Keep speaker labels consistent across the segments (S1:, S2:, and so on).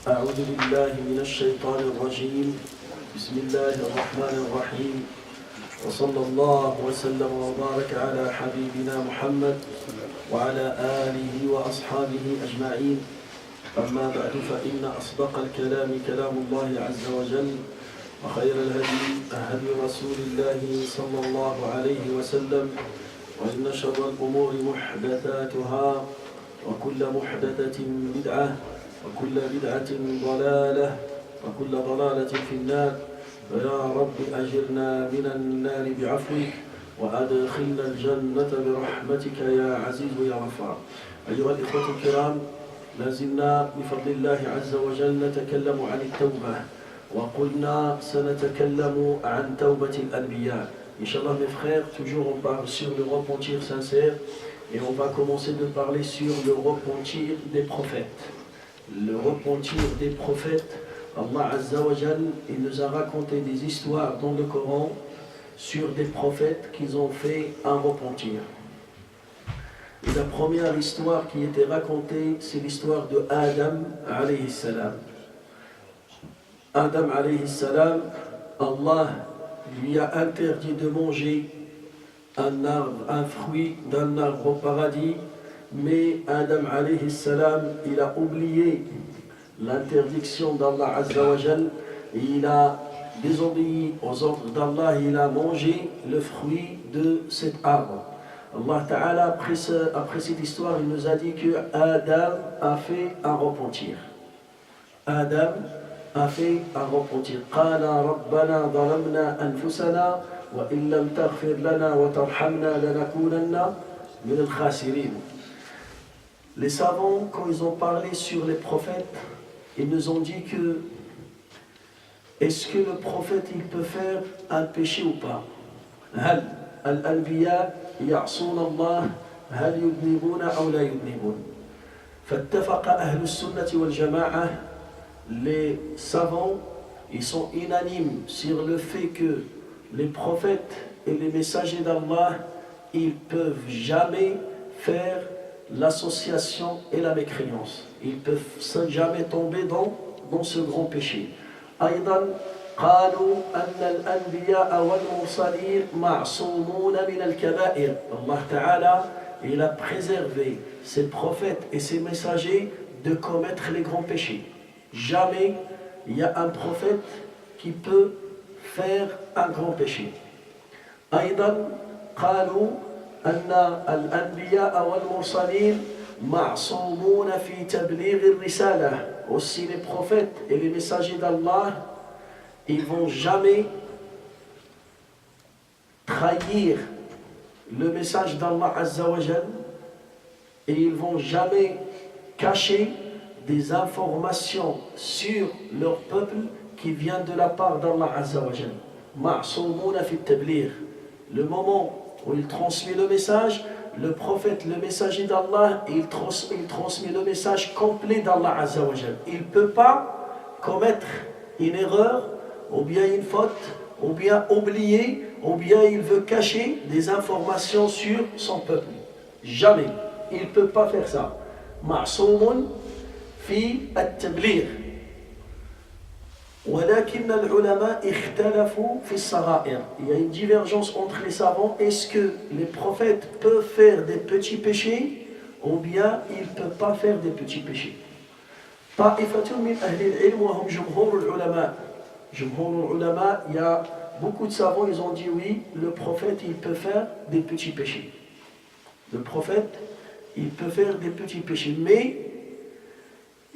S1: أعوذ بالله من الشيطان الرجيم بسم الله الرحمن الرحيم وصلى الله وسلم وبارك على حبيبنا محمد وعلى آله وأصحابه أجمعين أما بعد فإن أصدق الكلام كلام الله عز وجل وخير الهدي هدي رسول الله صلى الله عليه وسلم وإن شر الأمور محدثاتها وكل محدثة بدعة وكل بدعة ضلالة وكل ضلالة في النار فيا رب أجرنا من النار بعفوك وأدخلنا الجنة برحمتك يا عزيز يا غفار. أيها الإخوة الكرام، لازلنا بفضل الله عز وجل نتكلم عن التوبة وقلنا سنتكلم عن توبة الأنبياء. Inch'Allah mes frères, toujours on parle sur le repentir sincère et on va commencer de parler sur le repentir des prophètes. Le repentir des prophètes, Allah Azza wa Jal, il nous a raconté des histoires dans le Coran sur des prophètes qui ont fait un repentir. Et la première histoire qui était racontée, c'est l'histoire de Adam alayhi salam. Adam alayhi salam, Allah lui a interdit de manger un fruit d'un arbre au paradis, mais Adam alayhi salam, il a oublié l'interdiction d'Allah Azza wa Jal et il a désobéi aux ordres d'Allah, il a mangé le fruit de cet arbre. Allah Ta'ala, après cette histoire, il nous a dit que Adam a fait un repentir. Adam a fait un repentir. Qala rabbana zalamna anfusana wa in lam taghfir lana wa tarhamna lanakunanna min al-khasirin. Les savants, quand ils ont parlé sur les prophètes, ils nous ont dit que est-ce que le prophète il peut faire un péché ou pas? Hal al-anbiya ya'sun Allah hal yudnibuna aw la yudnibun. Fattafaqa ahlu sunnati wal jama'a. Les savants, ils sont unanimes sur le fait que les prophètes et les messagers d'Allah, ils peuvent jamais faire l'association et la mécréance. Ils ne peuvent jamais tomber dans ce grand péché. أيضا قالوا أن الأنبياء والمرسلين معصومون من الكبائر. Allah Ta'ala, il a préservé ses prophètes et ses messagers de commettre les grands péchés. Jamais il y a un prophète qui peut faire un grand péché. أيضا قالوا أن الأنبياء والمرسلين معصومون في تبليغ الرسالة. Aussi les prophètes et les messagers d'Allah, ils vont jamais trahir le message d'Allah Azza wa Jal et ils vont jamais cacher des informations sur leur peuple qui viennent de la part d'Allah Azza wa Jal. Ma'soumuna fi tabligh. Le moment où il transmet le message, le prophète, le messager d'Allah, il transmet le message complet d'Allah Azza wa Jal. Il ne peut pas commettre une erreur, ou bien une faute, ou bien oublier, ou bien il veut cacher des informations sur son peuple. Jamais. Il ne peut pas faire ça. Ma'soumun fi at-tabligh. ولكن العلماء اختلفوا في الصغائر. Il y a une divergence entre les savants. Est-ce que les prophètes peuvent faire des petits péchés ou bien ils ne peuvent pas faire des petits péchés? طائفة من أهل العلم وهم جمهور العلماء. جمهور العلماء, il y a beaucoup de savants, ils ont dit oui, le prophète il peut faire des petits péchés. Le prophète il peut faire des petits péchés, mais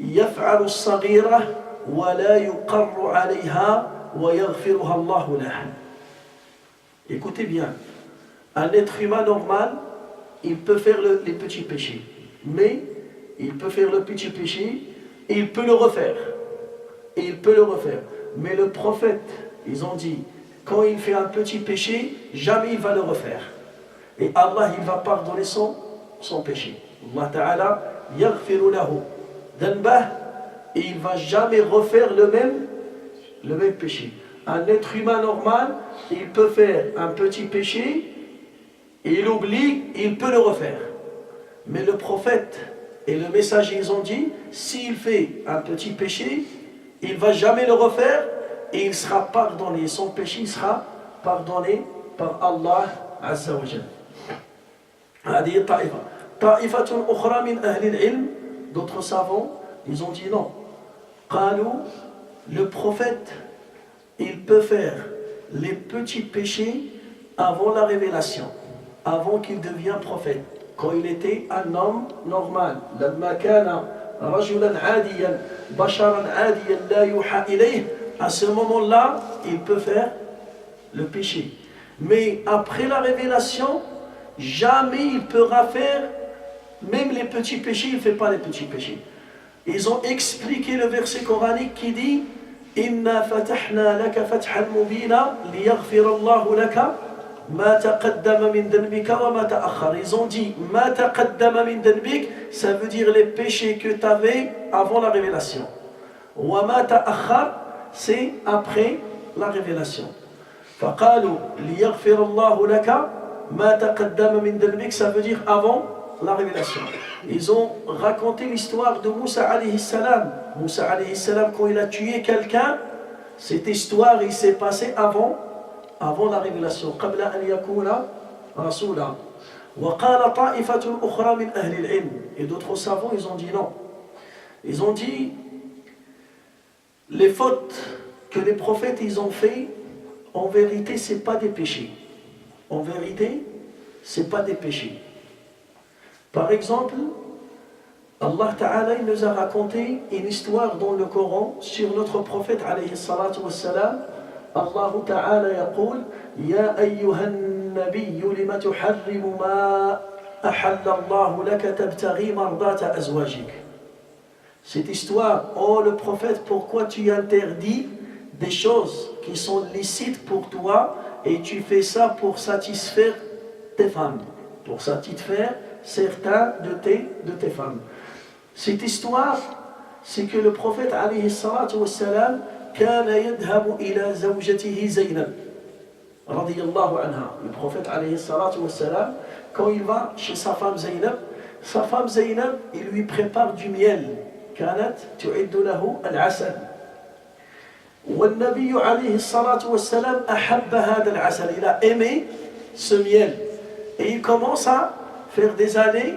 S1: يفعل الصغيرة ولا يقر عليها ويغفرها الله له. Écoutez bien, un être humain normal, il peut faire les petits péchés, mais il peut faire le petit péché et il peut le refaire. Et il peut le refaire. Mais le prophète, ils ont dit, quand il fait un petit péché, jamais il va le refaire. Et Allah, il va pardonner son péché. Allah Ta'ala, yaghfiru lahu dhanbah. Et il ne va jamais refaire le même péché. Un être humain normal, il peut faire un petit péché, et il oublie, il peut le refaire. Mais le prophète, Et le messager, ils ont dit, s'il fait un petit péché, il ne va jamais le refaire et il sera pardonné. Son péché sera pardonné par Allah Azza wa Jal. هذه طائفة. طائفة أخرى من أهل العلم, d'autres savants, ils ont dit non. قالوا, le prophète, il peut faire les petits péchés avant la révélation, avant qu'il devienne prophète. Quand il était un homme normal, لما كان رجلا عاديا بشرا عاديا لا يوحى إليه, à ce moment-là, il peut faire le péché. Mais après la révélation, jamais il pourra faire même les petits péchés, il ne fait pas les petits péchés. Ils ont expliqué le verset coranique qui dit Inna fatahna laka fathan mubina liyaghfira Allahu laka ma taqaddama min dhanbika wa ma ta'akhkhar. Ils ont dit ma taqaddama min dhanbik, ça veut dire les péchés que tu avais avant la révélation. Wa ma ta'akhkhar, c'est après la révélation. Faqalu liyaghfira Allahu laka ma taqaddama min dhanbik, ça veut dire avant la révélation. Ils ont raconté l'histoire de Moussa alayhi salam. Moussa alayhi salam, quand il a tué quelqu'un, cette histoire il s'est passée avant la révélation. قبل أن يكون رسولا. وقال طائفة أخرى من أهل العلم. Et d'autres savants, ils ont dit non. Ils ont dit les fautes que les prophètes ils ont fait, en vérité, c'est pas des péchés. En vérité, c'est pas des péchés. Par exemple, Allah Ta'ala il nous a raconté une histoire dans le Coran sur notre prophète alayhi salatu wassalam. Allah Ta'ala yaqul Ya ayyuhan nabiyyu lima tuharrimu ma ahalla Allah laka tabtaghi mardata azwajik. Cette histoire, oh le prophète, pourquoi tu interdis des choses qui sont licites pour toi et tu fais ça pour satisfaire tes femmes, pour satisfaire certains de tes femmes. Cette histoire, c'est que le prophète alayhi salatu wassalam كان يذهب إلى زوجته زينب رضي الله عنها. Le prophète alayhi salatu wassalam, quand il va chez sa femme Zaynab, il lui prépare du miel. كانت تعد له العسل. والنبي عليه الصلاة والسلام أحب هذا العسل. Il a aimé ce miel. Et il commence à faire des allées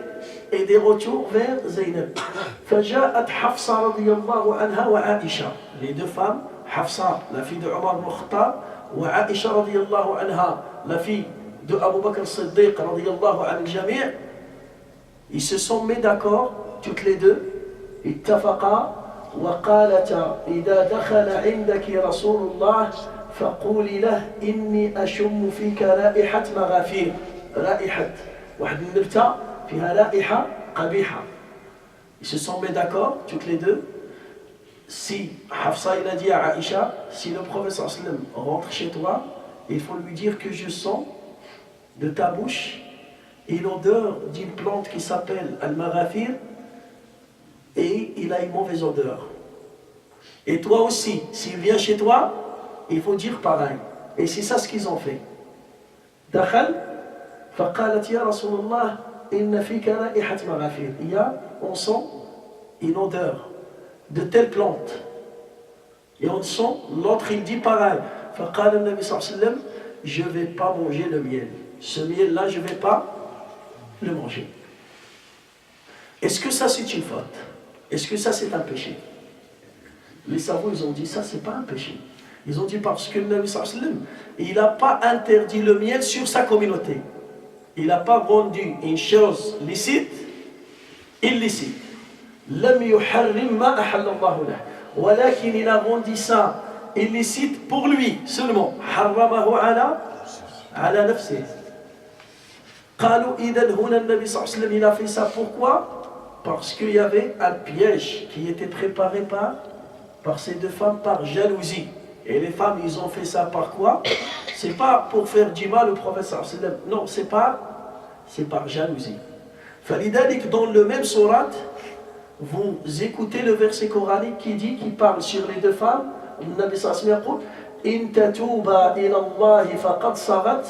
S1: et des retours vers Zaynab. فجاءت حفصة رضي الله عنها وعائشة. Les deux femmes, Hafsa, la fille de Omar ibn Khattab, et Aisha رضي الله عنها, la fille de Abu Bakr Siddiq رضي الله عن الجميع, ils se sont mis d'accord, toutes les deux, اتفقا وقالتا إذا دخل عندك رسول الله فقولي له إني أشم فيك رائحة مغافير. رائحة واحد النبتة فيها رائحة قبيحة. Ils se sont mis d'accord, toutes les deux. Si Hafsa il a dit à Aïcha, si le prophète sallam rentre chez toi, il faut lui dire que je sens de ta bouche une odeur d'une plante qui s'appelle al-maghafir et il a une mauvaise odeur. Et toi aussi, s'il vient chez toi, il faut dire pareil. Et c'est ça ce qu'ils ont fait. Dakhal, faqalat ya Rasulullah, inna fika ra'ihat maghafir. Il y a, on sent une odeur de telle plante. Et on sent, l'autre il dit pareil. Faqala al-Nabi sallallahu alayhi wa sallam, je ne vais pas manger le miel. Ce miel-là, je ne vais pas le manger. Est-ce que ça c'est une faute? Est-ce que ça c'est un péché? Les savants ils ont dit ça c'est pas un péché. Ils ont dit parce que le Nabi sallallahu alayhi wa sallam, il n'a pas interdit le miel sur sa communauté. Il n'a pas rendu une chose licite, illicite. لم يحرم ما أحل الله له ولكن il a rendu ça illicite pour lui seulement. حرمه على نفسه. قالوا إذا هنا النبي صلى الله عليه وسلم il a fait ça pourquoi? Parce qu'il y avait un piège qui était préparé par ces deux femmes par jalousie. Et les femmes, ils ont fait ça par quoi? C'est pas pour faire du mal au prophète sallallahu alayhi wa sallam. Non, c'est par jalousie. فلذلك dans le même sourate, vous écoutez le verset coranique qui parle sur les deux femmes. Le Nabi sallallahu alayhi wa sallam dit إن تتوبا إلى الله فقد صغت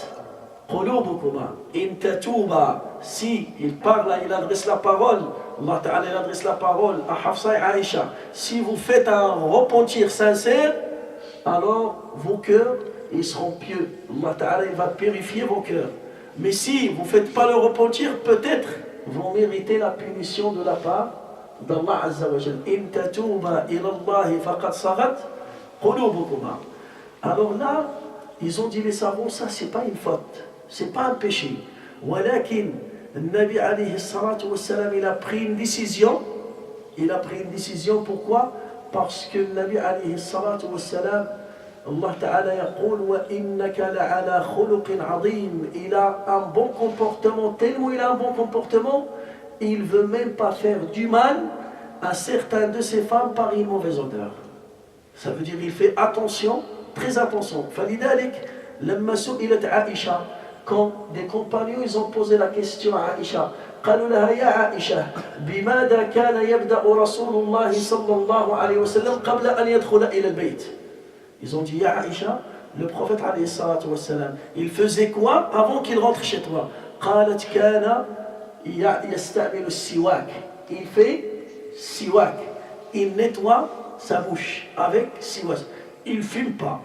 S1: قلوبكما. إن تتوبا, si il parle, il adresse la parole Allah Ta'ala il adresse la parole à Hafsa et Aïcha. Si vous faites un repentir sincère, alors vos cœurs ils seront pieux. Allah Ta'ala il va purifier vos cœurs. Mais si vous ne faites pas le repentir, peut-être vous méritez la punition de la part d'Allah Azza wa Jal. In tatuba ila Allahi faqad sagat qulubukuma. Alors là, ils ont dit les savants, ça c'est pas une faute, c'est pas un péché. Walakin, le Nabi alayhi salatu wa salam, il a pris une décision. Il a pris une décision, pourquoi? Parce que le Nabi alayhi salatu wa salam, Allah Ta'ala yaqul wa innaka la'ala khuluqin azim. Il a un bon comportement, tellement il a un bon comportement, il ne veut même pas faire du mal à certaines de ses femmes par une mauvaise odeur. Ça veut dire qu'il fait attention, très attention. فلذلك لما سئلت عائشة, quand des compagnons ils ont posé la question à Aïcha, قالوا لها يا عائشة بماذا كان يبدأ رسول الله صلى الله عليه وسلم قبل أن يدخل إلى البيت. Ils ont dit, Ya Aïcha, le prophète alayhi salatu wa salam, il faisait quoi avant qu'il rentre chez toi? قالت كان يستعمل السواك. Il fait siwak. Il nettoie sa bouche avec siwak. Il ne fume pas.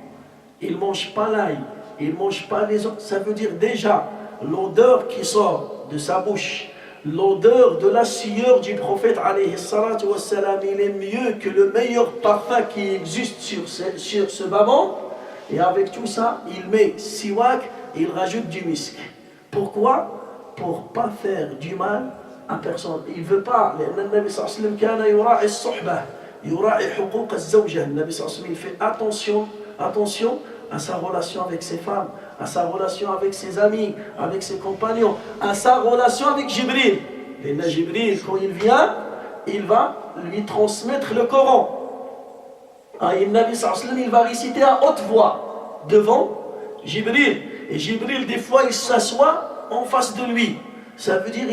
S1: Il ne mange pas l'ail. Il ne mange pas les autres. Ça veut dire déjà l'odeur qui sort de sa bouche, l'odeur de la sueur du prophète alayhi salatu wa salam, il est mieux que le meilleur parfum qui existe sur ce moment. Et avec tout ça, il met siwak, il rajoute du misk. Pourquoi? Pour ne pas faire du mal à personne. Il ne veut pas. Le Nabi sallallahu alayhi wa sallam kana yura'i as-suhbah, yura'i huquq az-zawjah. Le Nabi sallallahu alayhi wa sallam, il fait attention à sa relation avec ses femmes, à sa relation avec ses amis, avec ses compagnons, à sa relation avec Jibril. Et là, Jibril, quand il vient, il va lui transmettre le Coran. Et le Nabi sallallahu alayhi wa sallam, il va réciter à haute voix devant Jibril. Et Jibril, des fois, il s'assoit en face de lui. Ça veut dire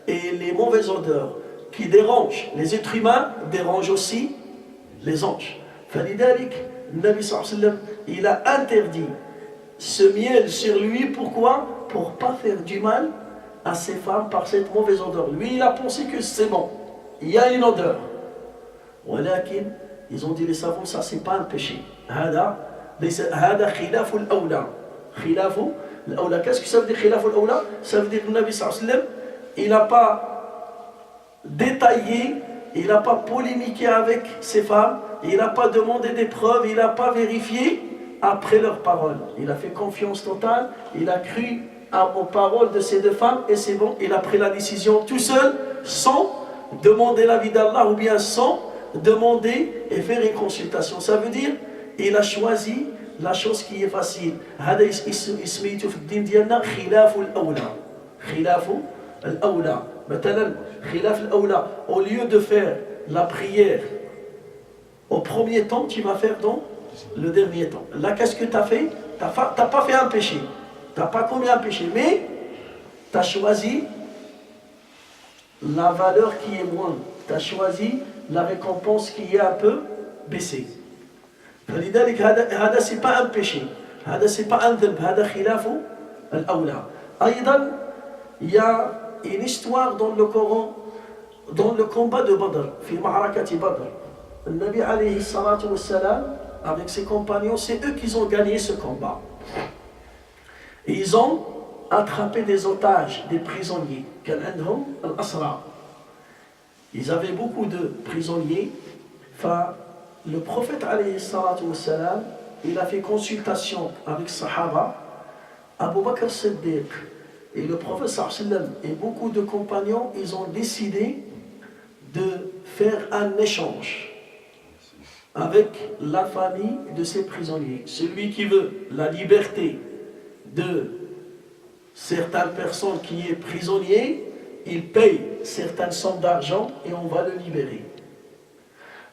S1: et les mauvaises odeurs qui dérangent les êtres humains dérangent aussi les anges. فلذلك النبي صلى الله عليه وسلم il a interdit ce miel sur lui. Pourquoi? Pour ne pas faire du mal à ses femmes par cette mauvaise odeur. Lui il a pensé que c'est bon, il y a une odeur. ولكن ils ont dit les savants, ça c'est pas un péché. هذا خلاف الأولى. خلاف الأولى. Qu'est-ce que ça veut dire خلاف الأولى? Ça veut dire que le Nabi sallallahu alayhi wa sallam, il n'a pas détaillé, il n'a pas polémiqué avec ses femmes, il n'a pas demandé des preuves, il n'a pas vérifié après leurs paroles. Il a fait confiance totale, il a cru aux paroles de ces deux femmes et c'est bon, il a pris la décision tout seul, sans demander l'avis d'Allah ou bien sans demander et faire une consultation. Ça veut dire il a choisi la chose qui est facile. هذا اسميته في الدين ديالنا خلاف الأولى. خلاف الأولى. مثلا خلاف الأولى. Au lieu de faire la prière au premier temps, tu vas faire dans le dernier temps. Là, qu'est-ce que tu as fait? Tu n'as pas fait un péché. Tu n'as pas commis un péché, mais tu as choisi la valeur qui est moindre. Tu as choisi la récompense qui est un peu baissée. فلذلك هذا c'est pas un péché, هذا c'est pas un ذنب, هذا خلاف الأولى. أيضا il y a une histoire dans le Coran, dans le combat de Badr, في معركة بدر. النبي عليه الصلاة والسلام avec ses compagnons, c'est eux qui ont gagné ce combat. Et ils ont attrapé des otages, des prisonniers. كان عندهم الأسرى. Ils avaient beaucoup de prisonniers. Le prophète alayhi salatu wa salam, il a fait consultation avec Sahaba, Abu Bakr Siddiq et le prophète sallallahu alayhi wa sallam et beaucoup de compagnons, ils ont décidé de faire un échange avec la famille de ces prisonniers. Celui qui veut la liberté de certaines personnes qui est prisonnier, il paye certaines sommes d'argent et on va le libérer.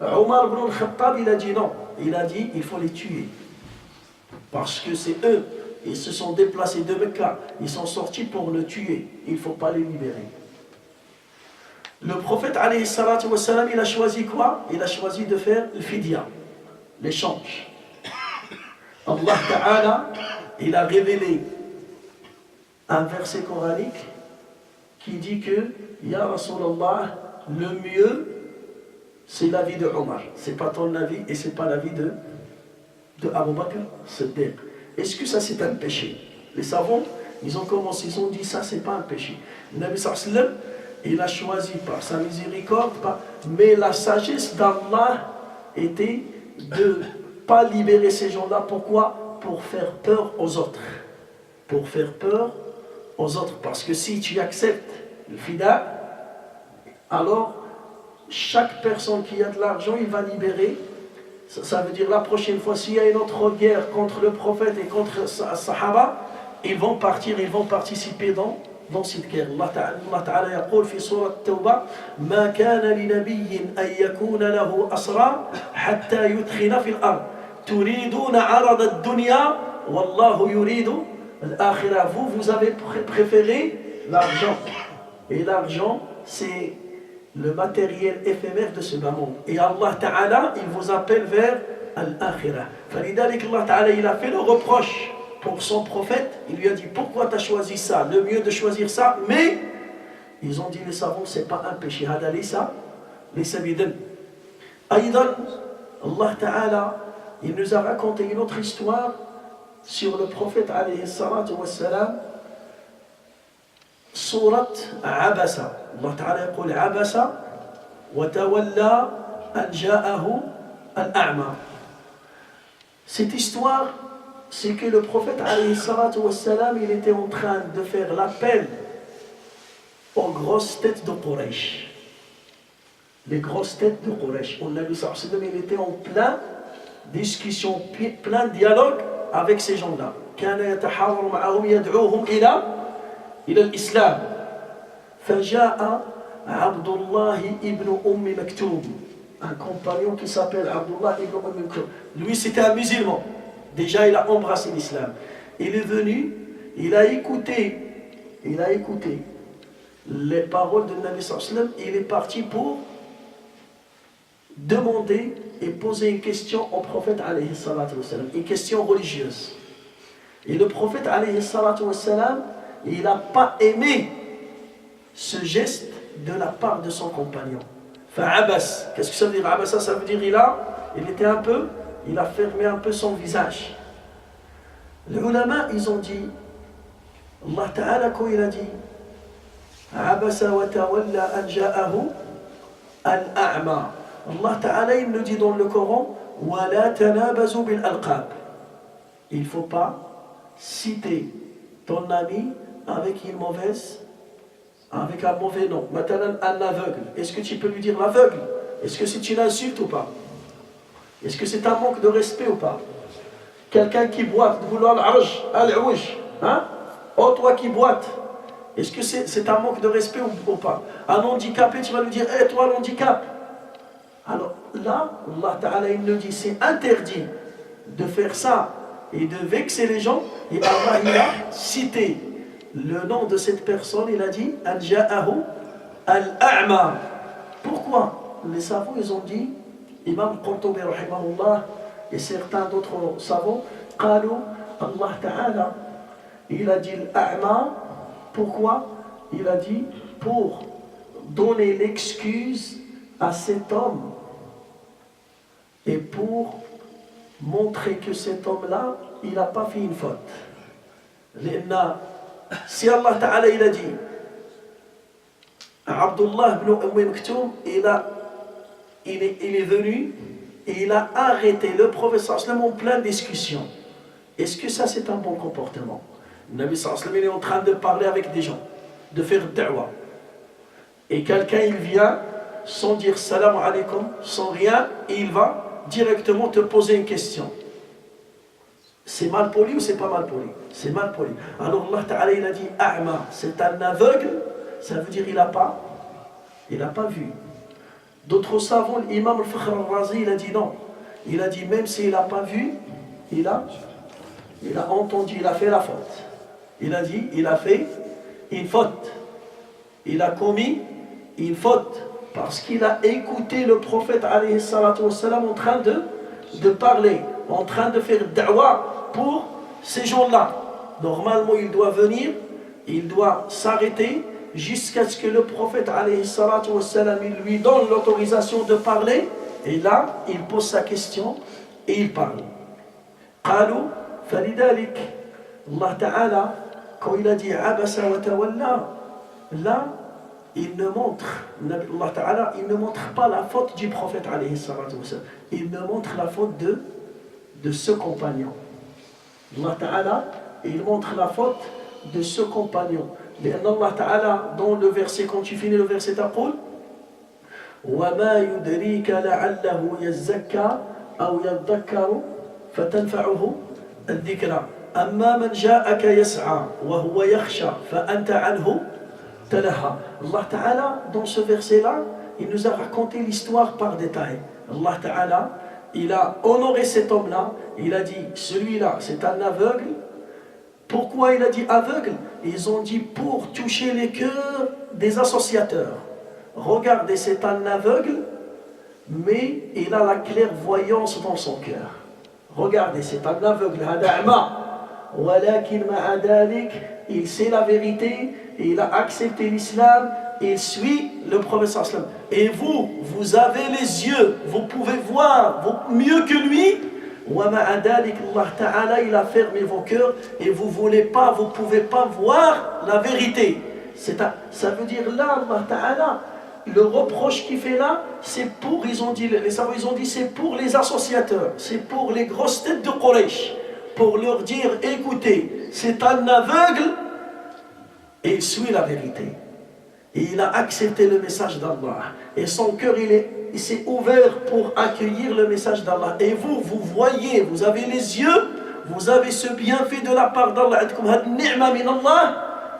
S1: Omar ibn al-Khattab, il a dit non. Il a dit il faut les tuer. Parce que c'est eux. Ils se sont déplacés de Mecca. Ils sont sortis pour le tuer. Il ne faut pas les libérer. Le prophète, alayhi salatu wa salam, il a choisi quoi? Il a choisi de faire le fidya, l'échange. Allah Ta'ala, il a révélé un verset coranique qui dit que Ya Rasulallah, le mieux c'est l'avis de Omar, c'est pas ton avis et c'est pas l'avis de Abu Bakr Siddiq. Est-ce que ça c'est un péché? Les savants, ils ont commencé, ils ont dit ça c'est pas un péché. Le Nabi sallallahu alayhi wa sallam, il a choisi par sa miséricorde, mais la sagesse d'Allah était de ne pas libérer ces gens-là. Pourquoi? Pour faire peur aux autres. Pour faire peur aux autres. Parce que si tu acceptes le fida, alors chaque personne qui a de l'argent, il va libérer. Ça veut dire la prochaine fois, s'il y a une autre guerre contre le prophète et contre Sahaba, ils vont partir, ils vont participer dans cette guerre. Allah Ta'ala yaqul fi surat Tawbah Ma kana li nabiyyin an yakuna lahu asra hatta yudkhina fil ard turiduna arada ad-dunya wallahu yuridu al-akhirah. Vous avez préféré l'argent. Et l'argent, c'est le matériel éphémère de ce bas monde. Et Allah Ta'ala, il vous appelle vers al-akhirah. Falidalik Allah Ta'ala, il a fait le reproche pour son prophète, il lui a dit pourquoi tu as choisi ça, le mieux de choisir ça, mais ils ont dit les savants c'est pas un péché. Hada lisa bidan. Aïdan, Allah Ta'ala, il nous a raconté une autre histoire sur le prophète alayhi salatu wassalam, surat Abasa. Allah Ta'ala yaqul Abasa wa tawalla an ja'ahu al-a'ma. Cette histoire, c'est que le prophète alayhi salatu wassalam, il était en train de faire l'appel aux grosses têtes de Quraysh. Les grosses têtes de Quraysh. On a vu ça, il était en plein discussion, plein dialogue avec ces gens-là. كان يتحاور معهم يدعوهم إلى الإسلام. فجاء عبد الله ابن مكتوم, un compagnon qui s'appelle Abdullah ibn Maktoum. Lui, c'était un musulman. Déjà, il a embrassé l'islam. Il est venu, il a écouté les paroles de Nabi sallallahu alayhi wa sallam. Il est parti pour demander et poser une question au prophète alayhi salatu wa sallam, une question religieuse. Et le prophète alayhi salatu wa sallam, il n'a pas aimé ce geste de la part de son compagnon. Fa'abas, qu'est-ce que ça veut dire? Abasa, ça veut dire il a fermé un peu son visage. Les ulama, ils ont dit, Allah Ta'ala, quand il a dit Abasa wa tawalla an ja'ahu al-a'ma, Allah Ta'ala, il nous dit dans le Coran wa la tanabazu bil alqab. Il ne faut pas citer ton ami avec un mauvais nom. Maintenant, un aveugle. Est-ce que tu peux lui dire l'aveugle? Est-ce que c'est une insulte ou pas? Est-ce que c'est un manque de respect ou pas? Quelqu'un qui boite, hein? Oh, toi qui boite, est-ce que c'est un manque de respect ou pas? Un handicapé, tu vas lui dire, hé, toi l'handicap. Alors là, Allah Ta'ala, il nous dit, c'est interdit de faire ça et de vexer les gens. Et Allah, il a cité le nom de cette personne, il a dit, Al-Ja'ahu Al-A'ma. Pourquoi? Les savants, ils ont dit, Imam Qurtubi rahimahullah et certains d'autres savants, qalu Allah Ta'ala, il a dit l'A'ma. Pourquoi? Il a dit pour donner l'excuse à cet homme et pour montrer que cet homme-là, il n'a pas fait une faute. Si Allah Ta'ala il a dit Abdullah ibn Maktoum, il est venu et il a arrêté le prophète sallallahu alayhi wa sallam en pleine discussion. Est-ce que ça c'est un bon comportement? Le Nabi sallallahu alayhi wa sallam, il est en train de parler avec des gens, de faire da'wa. Et quelqu'un il vient sans dire salam alaykum, sans rien, et il va directement te poser une question. C'est mal poli ou c'est pas mal poli? C'est mal poli. Alors Allah Ta'ala il a dit A'ma, c'est un aveugle, ça veut dire il n'a pas vu. D'autres savants, l'imam al-Fakhr al-Razi, il a dit non. Il a dit même s'il n'a pas vu, il a entendu, il a fait la faute. Il a dit, il a fait une faute. Il a commis une faute parce qu'il a écouté le prophète alayhi salatu wassalam en train de parler, en train de faire da'wa pour ces gens-là. Normalement, il doit venir il doit s'arrêter jusqu'à ce que le prophète alayhi salatu wassalam, il lui donne l'autorisation de parler, et là il pose sa question et il parle. قالوا فلذلك Allah Ta'ala, quand il a dit abasa wa tawalla, là il ne montre, Allah Ta'ala, il ne montre pas la faute du prophète alayhi salatu wassalam, il ne montre la faute de ce compagnon. Allah Ta'ala, il montre la faute de ce compagnon. لأن Allah Ta'ala, dans le verset, quand tu finis le verset, تقول وما يدريك لعله يزكى أو يذكر فتنفعه الذكرى أما من جاءك يسعى وهو يخشى فأنت عنه تلهى. Allah Ta'ala, dans ce verset-là, il nous a raconté l'histoire par détail. Allah Ta'ala, il a honoré cet homme-là, il a dit, celui-là, c'est un aveugle. Pourquoi il a dit aveugle? Ils ont dit pour toucher les cœurs des associateurs. Regardez, c'est un aveugle, mais il a la clairvoyance dans son cœur. Regardez, c'est un aveugle, il sait la vérité, il a accepté l'islam, il suit le prophète sallam. Et vous, vous avez les yeux, vous pouvez voir mieux que lui. Allah Ta'ala, il a fermé vos cœurs et vous pouvez pas voir la vérité. Ça veut dire là, Allah Ta'ala, le reproche qu'il fait là, c'est pour, les savants ils ont dit, c'est pour les associateurs, c'est pour les grosses têtes de Quraysh, pour leur dire, écoutez, c'est un aveugle et il suit la vérité. Et il a accepté le message d'Allah. Et son cœur, il s'est ouvert pour accueillir le message d'Allah. Et vous voyez, vous avez les yeux, vous avez ce bienfait de la part d'Allah.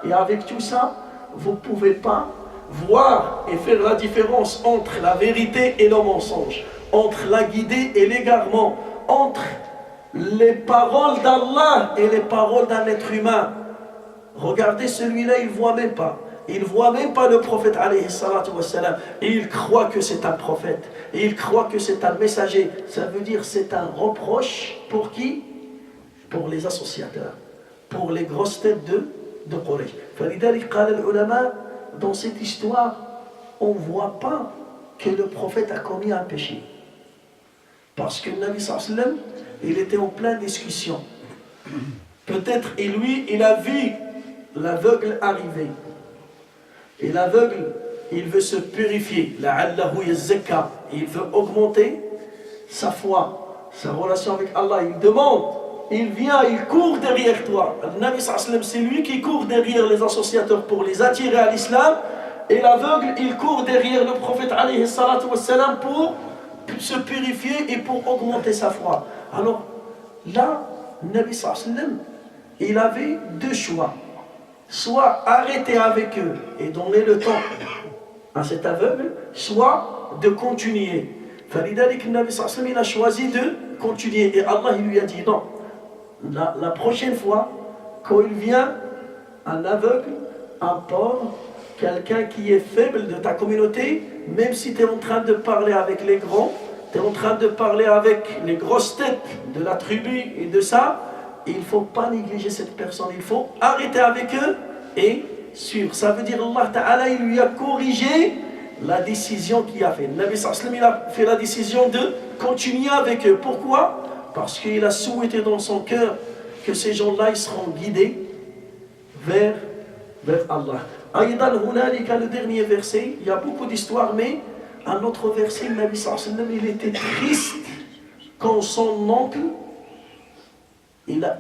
S1: Et avec tout ça, vous ne pouvez pas voir et faire la différence entre la vérité et le mensonge, entre la guidée et l'égarement, entre les paroles d'Allah et les paroles d'un être humain. Regardez, celui-là, il ne voit même pas. Il ne voit même pas le prophète alayhi salatu wassalam. Et il croit que c'est un prophète. Et il croit que c'est un messager. Ça veut dire c'est un reproche pour qui? Pour les associateurs. Pour les grosses têtes de Quraysh. فلذلك قال العلماء, dans cette histoire, on ne voit pas que le prophète a commis un péché. Parce que le Nabi sallallahu alayhi wa sallam, il était en pleine discussion. Peut-être, et lui, il a vu l'aveugle arriver. Et l'aveugle, il veut se purifier. La'allahu yazzakka. Il veut augmenter sa foi, sa relation avec Allah. Il demande, il vient, il court derrière toi. Le Nabi sallallahu alayhi wa sallam, c'est lui qui court derrière les associateurs pour les attirer à l'islam. Et l'aveugle, il court derrière le prophète alayhi salatu wassalam pour se purifier et pour augmenter sa foi. Alors là, le Nabi sallallahu alayhi wa sallam, il avait deux choix. Soit arrêter avec eux et donner le temps à cet aveugle, soit de continuer. فلذلك النبي صلى الله عليه وسلم, il a choisi de continuer. Et Allah, il lui a dit non. La prochaine fois, quand il vient, un aveugle, un pauvre, quelqu'un qui est faible de ta communauté, même si tu es en train de parler avec les grands, tu es en train de parler avec les grosses têtes de la tribu et de ça, il ne faut pas négliger cette personne, il faut arrêter avec eux et suivre. Ça veut dire Allah Ta'ala, il lui a corrigé la décision qu'il a fait. Le Nabi sallallahu alayhi wa sallam, il a fait la décision de continuer avec eux. Pourquoi? Parce qu'il a souhaité dans son cœur que ces gens-là, ils seront guidés vers Allah. Aïdan Hunalika, le dernier verset, il y a beaucoup d'histoires, mais un autre verset, le Nabi sallallahu alayhi wa sallam, il était triste quand son oncle,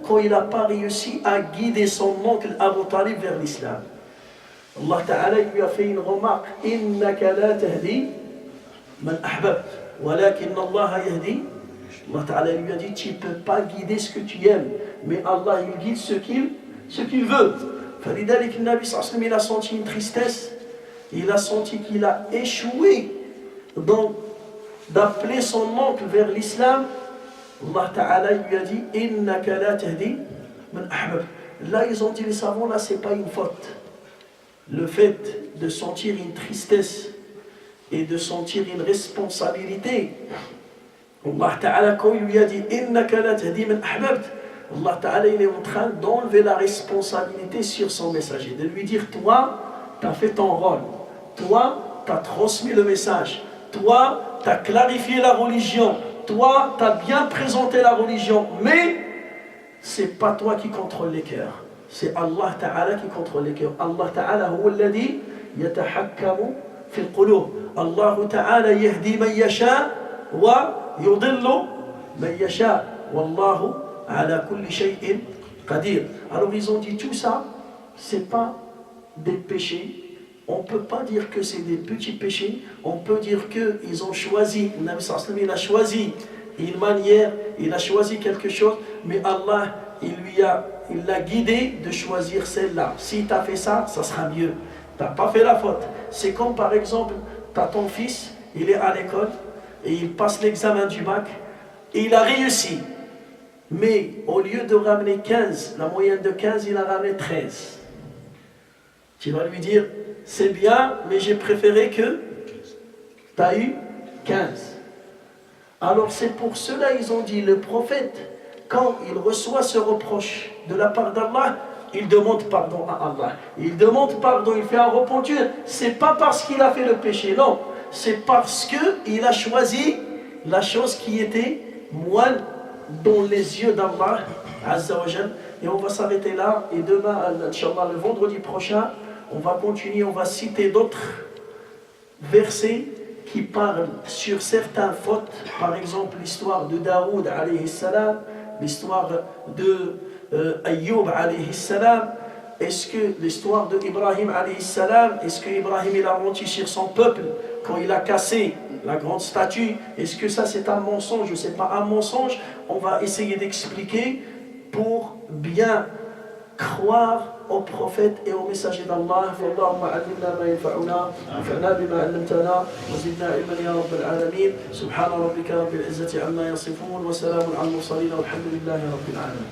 S1: quand il n'a pas réussi à guider son oncle Abu Talib vers l'islam. Allah Ta'ala lui a fait une remarque, innaka la tahdi man ahbab walakin Allah yahdi. Allah Ta'ala lui a dit, tu ne peux pas guider ce que tu aimes, mais Allah il guide ce qu'il veut. فلذلك النبي صلى الله عليه وسلم, il a senti une tristesse, il a senti qu'il a échoué d'appeler son oncle vers l'islam. Allah Ta'ala lui a dit, innaka la tahdi man ahbab. Là, ils ont dit, les savants, là, c'est pas une faute. Le fait de sentir une tristesse et de sentir une responsabilité, Allah Ta'ala, quand il lui a dit, innaka la tahdi man ahbab, Allah Ta'ala il est en train d'enlever la responsabilité sur son messager, de lui dire toi, tu as fait ton rôle, toi, tu as transmis le message, toi, tu as clarifié la religion, toi, tu as bien présenté la religion, mais c'est pas toi qui contrôle les cœurs, c'est Allah Ta'ala qui contrôle les cœurs. Allah Ta'ala huwa alladhi yatahakkamu fi al-qulub. Allah Ta'ala yahdi man yasha wa yudillu man yasha. Wallahu ala kulli shay'in qadir. Alors ils ont dit tout ça, c'est pas des péchés. On ne peut pas dire que c'est des petits péchés. On peut dire qu'ils ont choisi, le Nabi sallallahu alayhi wa sallam, il a choisi une manière, il a choisi quelque chose, mais Allah, il l'a guidé de choisir celle-là. Si tu as fait ça, ça sera mieux. Tu n'as pas fait la faute. C'est comme par exemple, tu as ton fils, il est à l'école, et il passe l'examen du bac, et il a réussi. Mais au lieu de ramener 15, la moyenne de 15, il a ramené 13. Tu vas lui dire, c'est bien, mais j'ai préféré que tu as eu 15. Alors c'est pour cela ils ont dit, le prophète, quand il reçoit ce reproche de la part d'Allah, il demande pardon à Allah. Il demande pardon, il fait un repentir. C'est pas parce qu'il a fait le péché, non. C'est parce qu'il a choisi la chose qui était moins dans les yeux d'Allah Azza wa Jal. Et on va s'arrêter là. Et demain, Inch'Allah, le vendredi prochain, on va continuer, on va citer d'autres versets qui parlent sur certaines fautes. Par exemple, l'histoire de Daoud alayhi salam, l'histoire de Ayyub alayhi salam. Est-ce que l'histoire de Ibrahim alayhi salam, est-ce que Ibrahim il a menti sur son peuple quand il a cassé la grande statue? Est-ce que ça c'est un mensonge ou c'est pas un mensonge? On va essayer d'expliquer pour bien croire aux prophètes et aux messagers d'Allah. Allahumma allimna ma yanfa'una, anfa'na bima 'allamtana, wa zidna ilman ya rabbal alamin. Subhana rabbika rabbil izzati amma yasifun, wa salamun 'alal mursalin, walhamdulillahi rabbil alamin.